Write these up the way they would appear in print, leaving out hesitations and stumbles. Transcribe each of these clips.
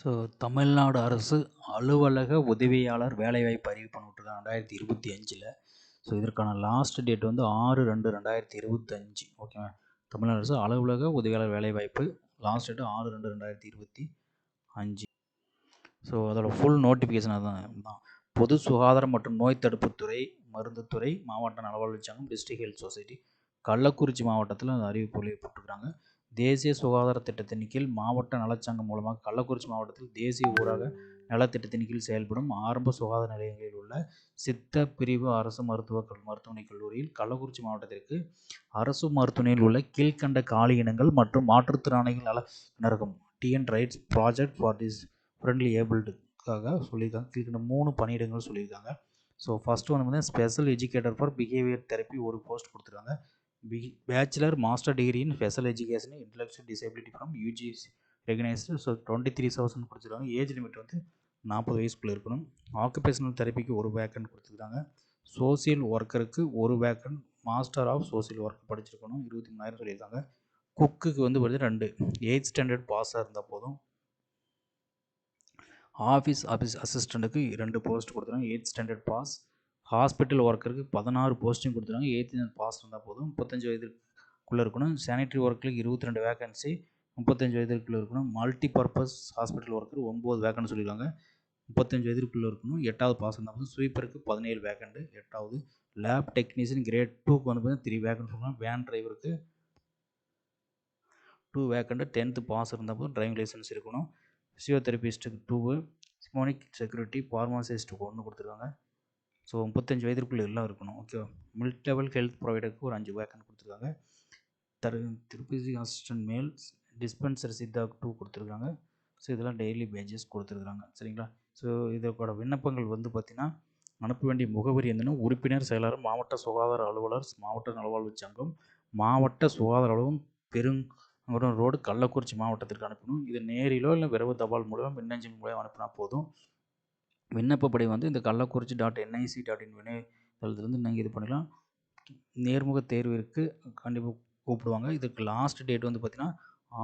So Tamil Nadu அரசு அலுவலக உதவியாளர் வேலைவாய்ப்பு அறிவிப்பு விட்டுருக்காங்க 2025. ஸோ இதற்கான லாஸ்ட் டேட் வந்து 6/2/2025. ஓகேவா? தமிழ்நாடு அரசு அலுவலக உதவியாளர் வேலைவாய்ப்பு லாஸ்ட் டேட்டு 6/2/2025. ஸோ அதோட ஃபுல் நோட்டிஃபிகேஷன் தான் பொது சுகாதாரம் மற்றும் நோய் தடுப்புத்துறை, மருந்துத்துறை, மாவட்ட நலவாழ்வு சங்கம், டிஸ்ட்ரிக்ட் ஹெல்த் சொசைட்டி, கள்ளக்குறிச்சி மாவட்டத்தில் அந்த அறிவிப்பு வெளியிட்டிருக்கிறாங்க. தேசிய சுகாதார திட்டத்தின் கீழ் மாவட்ட நலச்சங்கம் மூலமாக கள்ளக்குறிச்சி மாவட்டத்தில் தேசிய ஊரக நலத்திட்டத்தின் கீழ் செயல்படும் ஆரம்ப சுகாதார நிலையங்களில் உள்ள சித்த பிரிவு அரசு மருத்துவமனை கல்லூரியில் கள்ளக்குறிச்சி மாவட்டத்திற்கு அரசு மருத்துவமனையில் உள்ள கீழ்கண்ட காலி இனங்கள் மற்றும் மாற்றுத்திறனாளிகள் நல இணக்கம் TN rights project for differently ஏபிள்டுக்காக சொல்லியிருக்காங்க. கீழ்கண்ட 3 பணியிடங்கள் சொல்லியிருக்காங்க. ஸோ ஃபஸ்ட்டு வந்து பார்த்தீங்கன்னா special educator for behaviour therapy ஒரு போஸ்ட் கொடுத்துருக்காங்க. Bachelor master degree in special education intellectual disability from UGC recognised. So 23,000 கொடுத்துருக்காங்க. ஏஜ் லிமிட் வந்து 40 வயசுக்குள்ளே இருக்கணும். ஆக்குபேஷனல் தெரப்பிக்கு ஒரு வேக்கன்ட் கொடுத்துருக்காங்க. சோசியல் ஒர்க்கருக்கு ஒரு vacant, master of social work படிச்சிருக்கணும், 23,000 சொல்லியிருக்காங்க. குக்குக்கு வந்து பார்த்தீங்கன்னா 2 8th ஸ்டாண்டர்ட் பாஸாக இருந்தால் போதும். ஆஃபீஸ் அசிஸ்டண்ட்டுக்கு 2 போஸ்ட் கொடுத்துருக்காங்க, 8th ஸ்டாண்டர்ட் பாஸ். ஹாஸ்பிட்டல் ஒர்க்கருக்கு 16 போஸ்ட்டும் கொடுத்துருக்காங்க, 8th ஸ்டாண்டர்ட் பாஸ் இருந்தால் போதும், 35 வயதுக்குள்ளே இருக்கணும். சானிட்டரி ஒர்க்கில் 22 வேகன்சி, 35 வயதுக்குள்ளே இருக்கணும். Multi purpose hospital worker 9 vacant சொல்லியிருக்காங்க, 35 வயதுக்குள்ளே இருக்கணும், 8வது பாஸ் இருந்தால் போதும். ஸ்வீப்பருக்கு 17 வேகன்ட் 8வது. லேப் டெக்னீஷியன் கிரேட் 2க்கு வந்து பார்த்தீங்கன்னா 3 வேகன்ட் சொல்லுவாங்க. வேன் டிரைவருக்கு 2 வேக்கண்ட், 10th பாஸ் இருந்தால் போதும், டிரைவிங் லைசன்ஸ் இருக்கணும். ஃபிசியோதெரபிஸ்ட்டுக்கு 2, ஸ்மோனிக் செக்யூரிட்டி ஃபார்மசிஸ்ட்டுக்கு 1 கொடுத்துருக்காங்க. ஸோ 35 வயதிற்குள்ளே எல்லாம் இருக்கணும். ஓகேவா? மிட் லெவல் ஹெல்த் ப்ரொவைடருக்கு ஒரு 5 வேக்கன்ட் கொடுத்துருக்காங்க. திருப்பதி அசிஸ்டன்ட் மேல்ஸ் டிஸ்பென்சரி சித்தாக்கு 2 கொடுத்துருக்காங்க. ஸோ இதெல்லாம் டெய்லி பேஜஸ் கொடுத்துருக்குறாங்க. சரிங்களா? ஸோ இதோட விண்ணப்பங்கள் வந்து பார்த்திங்கன்னா அனுப்ப வேண்டிய முகவரி என்னென்னா உறுப்பினர் செயலாளர் மாவட்ட சுகாதார அலுவலர் மாவட்ட நலவாழ்வு சங்கம் மாவட்ட சுகாதார அலுவலகம் பெருங்குளம் ரோடு கள்ளக்குறிச்சி மாவட்டத்திற்கு அனுப்பணும். இது நேரிலோ இல்லை விரைவு தபால் மூலம் மின்னஞ்சல் மூலம் அனுப்பினா போதும். விண்ணப்பப்படி வந்து இந்த kallakurichi.nic.in இணையதளத்துலேருந்து நீங்கள் இது பண்ணிக்கலாம். நேர்முக தேர்விற்கு கண்டிப்பாக கூப்பிடுவாங்க. இதுக்கு லாஸ்ட் டேட் வந்து பார்த்திங்கன்னா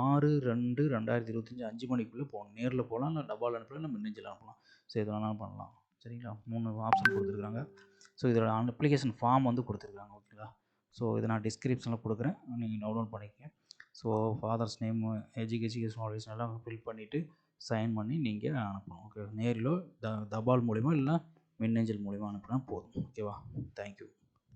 6/2/2025 5 மணிக்குள்ளே போகணும். நேரில் போகலாம், இல்லை டபால் அனுப்பலாம், இல்லை மின்னஞ்சல் அனுப்பலாம். ஸோ எது வேணாலும் பண்ணலாம். சரிங்களா? 3 ஆப்ஷன் கொடுத்துருக்குறாங்க. ஸோ இதோட அப்ளிகேஷன் ஃபார்ம் வந்து கொடுத்துருக்காங்க. ஓகேங்களா? ஸோ இதை நான் டிஸ்கிரிப்ஷனில் கொடுக்குறேன், நீங்கள் டவுன்லோட் பண்ணிக்கங்க. So father's name, education qualification எல்லாம் ஃபில் பண்ணிவிட்டு சைன் பண்ணி நீங்கள் அனுப்பணும். ஓகே, நேரிலோ தபால் மூலிமா இல்லை மின்னஞ்சல் மூலிமா அனுப்பினா போதும். ஓகேவா? தேங்க்யூ.